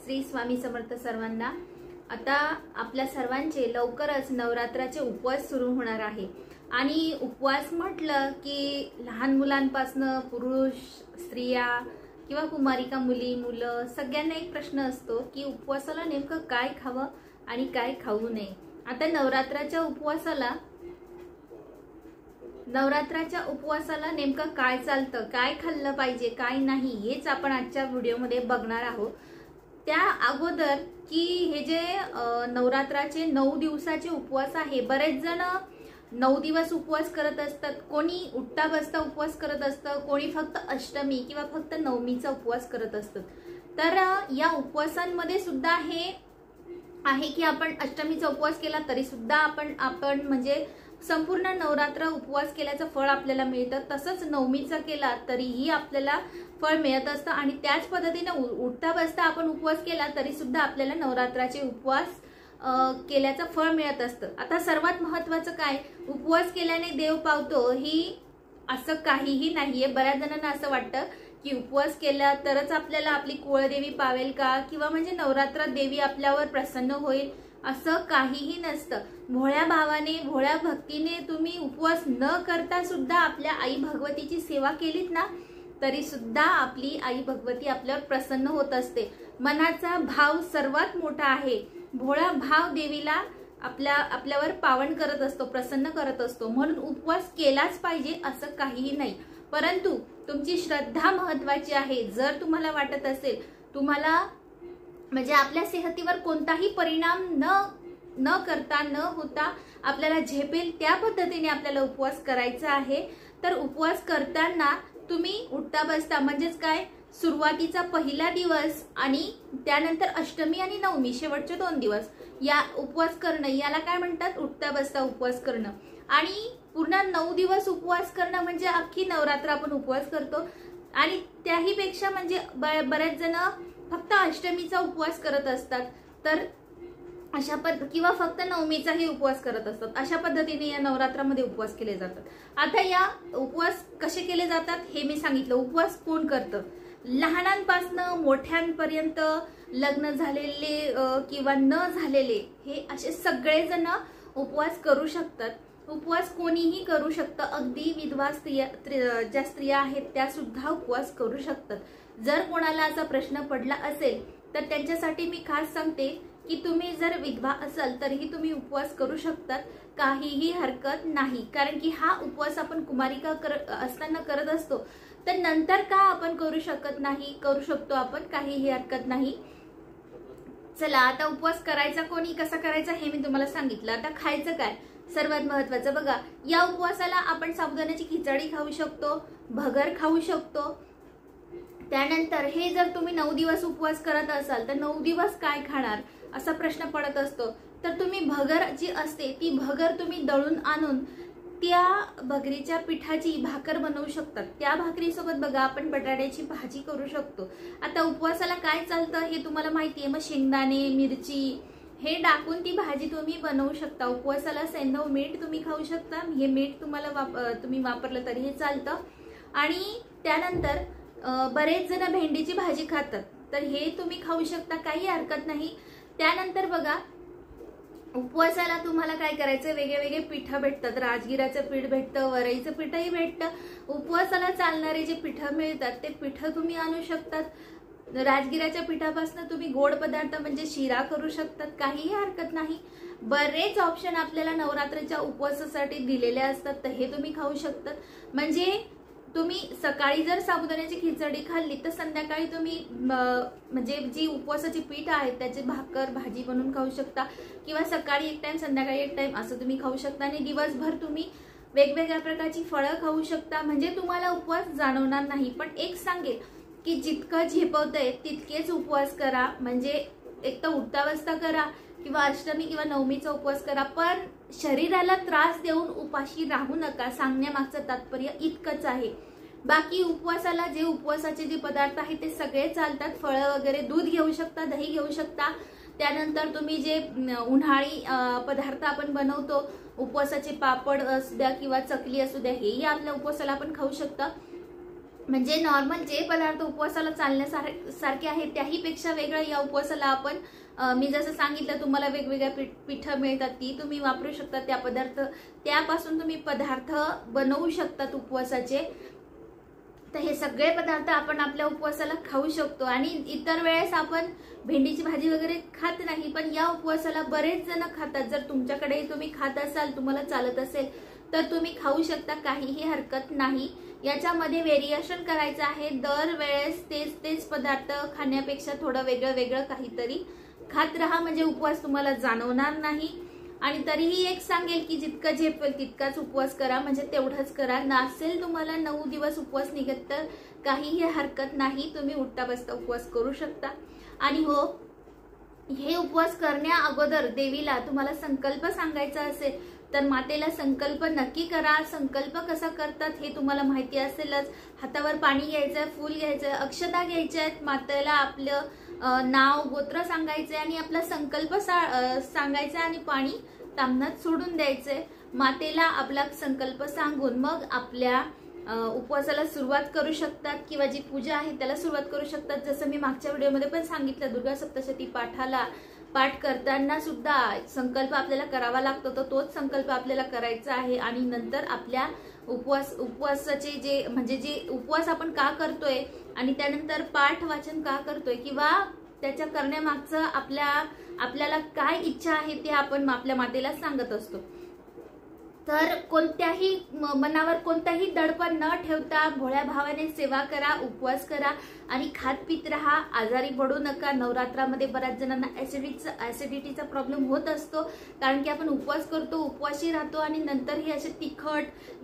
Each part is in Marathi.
श्री स्वामी समर्थ सर्वांना। आता आपल्या सर्वांचे लवकरच नवरात्राचे उपवास सुरू होणार आहे आणि उपवास म्हटलं की लहान मुलांपासून पुरुष स्त्रिया किंवा कुमारिका मुली मुलं सगळ्यांना एक प्रश्न असतो की उपवासाला नेमकं काय खावं आणि काय खाऊ नये। आता नवरात्राच्या उपवासाला नेमकं काय चालतं, काय खाल्लं पाहिजे काय नाही हेच आपण आजच्या व्हिडिओमध्ये बघणार आहोत। त्या अगोदर की हे जे नवरात्राचे 9 दिवसाचे उपवास आहे, बरेच जण 9 दिवस उपवास करत असतात, कोणी उठता बसता उपवास करत असतं, कोणी फक्त अष्टमी किंवा फक्त नवमीचा उपवास करत असतात। तर या उपवासांमध्ये सुद्धा हे आहे की आपण अष्टमीचा उपवास केला तरी सुद्धा आपण म्हणजे संपूर्ण नवरात्र उपवास केल्याचं फळ आपल्याला मिळतं, तसंच नवमीचा केला तरीही आपल्याला फळ मिळत असतं आणि त्याच पद्धतीने उठता बसता आपण उपवास केला तरी सुद्धा आपल्याला नवरात्राचे उपवास केल्याचं फळ मिळत असतं। आता सर्वात महत्त्वाचं काय, उपवास केल्याने देव पावतो ही असं काहीही नाहीये। बऱ्याच जणांना असं वाटतं की उपवास केला तरच आपल्याला आपली कुळदेवी पावेल का, किंवा म्हणजे नवरात्रात देवी आपल्यावर प्रसन्न होईल, असं काहीही नसतं। भोळ्या भावाने भोळ्या भक्तीने तुम्ही उपवास न करता सुद्धा आपल्या आई भगवतीची सेवा केलीत ना तरी सुद्धा आपली आई भगवती आपल्यावर प्रसन्न होत असते। मनाचा भाव सर्वात मोठा आहे। भोळा भाव देवीला आपल्यावर पावन करत असतो, प्रसन्न करत असतो, म्हणून उपवास केलाच पाहिजे असं काहीही नाही। परंतु तुमची श्रद्धा महत्वाची आहे। जर तुम्हाला वाटत असेल तुम्हाला म्हणजे आपल्या सेहतीवर कोणताही परिणाम न करता न होता आपल्याला झेपेल त्या पद्धतीने आपल्याला उपवास करायचा आहे, तर उपवास करताना तुम्ही उठता बसता म्हणजेच काय, सुरुवातीचा पहिला दिवस आणि त्यानंतर अष्टमी आणि नवमी शेवटचे 2 दिवस या उपवास करणं, याला काय म्हणतात, उठता बसता उपवास करणं। आणि पूर्ण 9 दिवस उपवास करणं म्हणजे अख्खी नवरात्र आपण उपवास करतो। आणि त्याही पेक्षा म्हणजे बरेच जण फक्त अष्टमीचा उपवास करत असतात, तर किंवा फक्त नवमीचाही उपवास करत असतात। अशा पद्धतीने या नवरात्रामध्ये उपवास केले जातात। आता या उपवास कसे केले जातात हे मी सांगितलं। उपवास कोण करतं, लहानांपासून मोठ्यांपर्यंत, लग्न झालेले किंवा न झालेले, हे असे सगळेजण उपवास करू शकतात। उपवास कोणीही करू शकतं, अगदी विधवा ज्या स्त्रिया आहेत त्या सुद्धा उपवास करू शकतात। जर कोणाला असा प्रश्न पडला असेल तर त्यांच्यासाठी मी खास सांगते की तुम्ही जर विधवा असाल तरीही तुम्ही उपवास करू शकतात, काहीही हरकत नाही। कारण की हा उपवास आपण कुमारिका असताना करत असतो, तर नंतर का आपण करू शकत नाही, करू शकतो आपण, काहीही हरकत नाही। चला आता उपवास करायचा कोणी, कसा करायचा हे मी तुम्हाला सांगितलं। आता खायचं काय सर्वात महत्वाचं बघा, या उपवासाला आपण साबुदाण्याची खिचडी खाऊ शकतो, भगर खाऊ शकतो। त्यानंतर हे जर तुम्ही 9 दिवस उपवास करत असाल तर 9 दिवस काय खाणार असा प्रश्न पडत असतो, तर तुम्ही भगर जी असते ती भगर तुम्ही दळून आणून त्या भगरीच्या पिठाची भाकर बनवू शकतात। त्या भाकरीसोबत बघा आपण बटाट्याची भाजी करू शकतो। आता उपवासाला काय चालतं हे तुम्हाला माहिती आहे, मग शेंगदाणे मिरची हे टाकून ती भाजी तुम्ही बनवू शकता। उपवासाला सैंधव मीठ तुम्ही खाऊ शकता, हे मीठ तुम्ही वापरलं तरी हे चालतं। आणि त्यानंतर बरेच जण भेंडीची भाजी खातात, तर हे तुम्ही खाऊ शकता, काही हरकत नाही। त्यानंतर बघा उपवासाला तुम्हाला काय करायचं, वेगळे पिठं भेटतात, राजगिराचं पीठ भेटतं, वरईचं पीठही भेटतं। उपवासाला चालणारे जे पिठं मिळतात ते पिठं तुम्ही आणू शकतात। राजगिराच्या पिठापासून तुम्ही गोड पदार्थ म्हणजे शिरा करू शकतात, काहीही हरकत नाही। बरेच ऑप्शन आपल्याला नवरात्राच्या उपवासासाठी दिलेले असतात, तर हे तुम्ही खाऊ शकतात। म्हणजे तुम्ही सकाळी जर साबुदाण्याची खिचडी खाल्ली तर संध्याकाळी तुम्ही म्हणजे जी उपवासाची पीठ आहे त्याची भाकर भाजी बनवून खाऊ शकता, किंवा सकाळी एक टाइम संध्याकाळी एक टाइम असं तुम्ही खाऊ शकता। आणि दिवसभर तुम्ही वेगवेगळ्या प्रकारची फळं खाऊ शकता, म्हणजे तुम्हाला उपवास जाणवणार नाही। पण एक सांगेल की जितकं झेपवतंय तितकेच उपवास करा, म्हणजे एक तर उठता बसता करा किंवा अष्टमी किंवा नवमीचा उपवास करा, पण शरीराला त्रास देऊन उपाशी राहू नका, सांगण्यामागचं तात्पर्य इतकंच आहे। बाकी उपवासाला जे उपवासाचे जे पदार्थ आहेत ते सगळे चालतात, फळं वगैरे, दूध घेऊ शकता, दही घेऊ शकता। त्यानंतर तुम्ही जे उन्हाळी पदार्थ आपण बनवतो, उपवासाचे पापड असू द्या किंवा चकली असू द्या, हेही आपल्या उपवासाला आपण खाऊ शकता। म्हणजे नॉर्मल जे पदार्थ उपवासाला चालण्यासारखे आहेत त्याहीपेक्षा वेगळं या उपवासाला आपण मी जसं सांगितलं तुम्हाला वेगवेगळ्या पिठं मिळतात ती तुम्ही वापरू शकता, त्यापासून तुम्ही पदार्थ बनवू शकतात उपवासाचे। तर हे सगळे पदार्थ आपण आपल्या उपवासाला खाऊ शकतो। आणि इतर वेळेस आपण भेंडीची भाजी वगैरे खात नाही, पण या उपवासाला बरेच जण खातात। जर तुमच्याकडे तुम्ही खात असाल, तुम्हाला चालत असेल तर तुम्ही खाऊ शकता, काहीही हरकत नाही। याच्यामध्ये व्हेरिएशन करायचं आहे, दर वेळेस तेच पदार्थ खाण्यापेक्षा थोडं वेगळं वेगळं काहीतरी खात राहा, म्हणजे उपवास तुम्हाला जाणवणार नाही। आणि तरीही एक सांगेल की जितकं झेपेल तितकाच उपवास करा, म्हणजे तेवढंच करा। नसेल तुम्हाला 9 दिवस उपवास निघत तर काहीही हरकत नाही, तुम्ही उठता बसता उपवास करू शकता। आणि हो, हे उपवास करण्या अगोदर देवीला तुम्हाला संकल्प सांगायचा असेल तर मातेला संकल्प नक्की करा। संकल्प कसा करतात हे तुम्हाला माहिती असेलच। हातावर पाणी घ्यायचं, फूल घ्यायचं, अक्षता घ्यायच्या आहेत, मातेला आपलं नाव गोत्र सांगायचे आणि आपला संकल्प सांगायचा आणि पाणी तामणात सोडून द्यायचे। मातेला आपला संकल्प सांगून मग आपल्या उपवासाला सुरुवात करू शकतात किंवा जी पूजा आहे त्याला सुरुवात करू शकतात। जसं मी मागच्या व्हिडिओमध्ये पण सांगितलं, दुर्गा सप्तशती पाठ करताना सुद्धा संकल्प आपल्याला करावा लागतो, तर तोच संकल्प आपल्याला करायचा आहे। आणि नंतर आपल्या उपवासाचे जे उपवास आपण का करतोय आणि त्यानंतर पाठ वाचन का करतोय किंवा त्याच्या करण्यामागचं आपल्याला काय इच्छा आहे ते आपण आपल्या मातेला सांगत असतो। तर कोणत्याही मनावर कोणताही दडपण न ठेवता भोळ्या भावाने सेवा करा, उपवास करा आणि खात पीत राहा, आजारी पडू नका। नवरात्रामध्ये बऱ्याच जणांना ऍसिडिटीचा प्रॉब्लेम होत असतो, कारण की आपण उपवास करतो, उपवासी राहतो आणि नंतर ही असे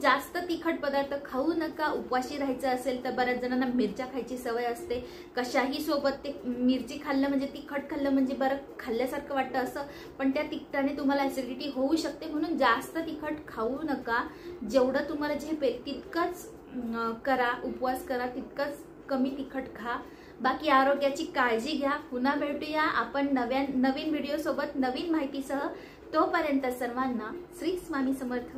जास्त तिखट पदार्थ खाऊ नका। उपवासी राहायचं असेल तर बऱ्याच जणांना मिरच्या खायची सवय असते, कशाही सोबत ते मिरची खाल्लं म्हणजे तिखट खाल्लं म्हणजे बरं खाल्ल्यासारखं वाटतं असं, पण त्या तिखटाने तुम्हाला ऍसिडिटी होऊ शकते, म्हणून जास्त तिखट खाऊ नका। जेवढं तुम्हाला झेपेल तितकंच करा, उपवास करा, तितकंच कमी तिखट खा। बाकी आरोग्याची काळजी घ्या। पुन्हा भेटूया आपण नवीन व्हिडिओ सोबत नवीन माहितीसह। तोपर्यंत सर्वांना श्री स्वामी समर्थ।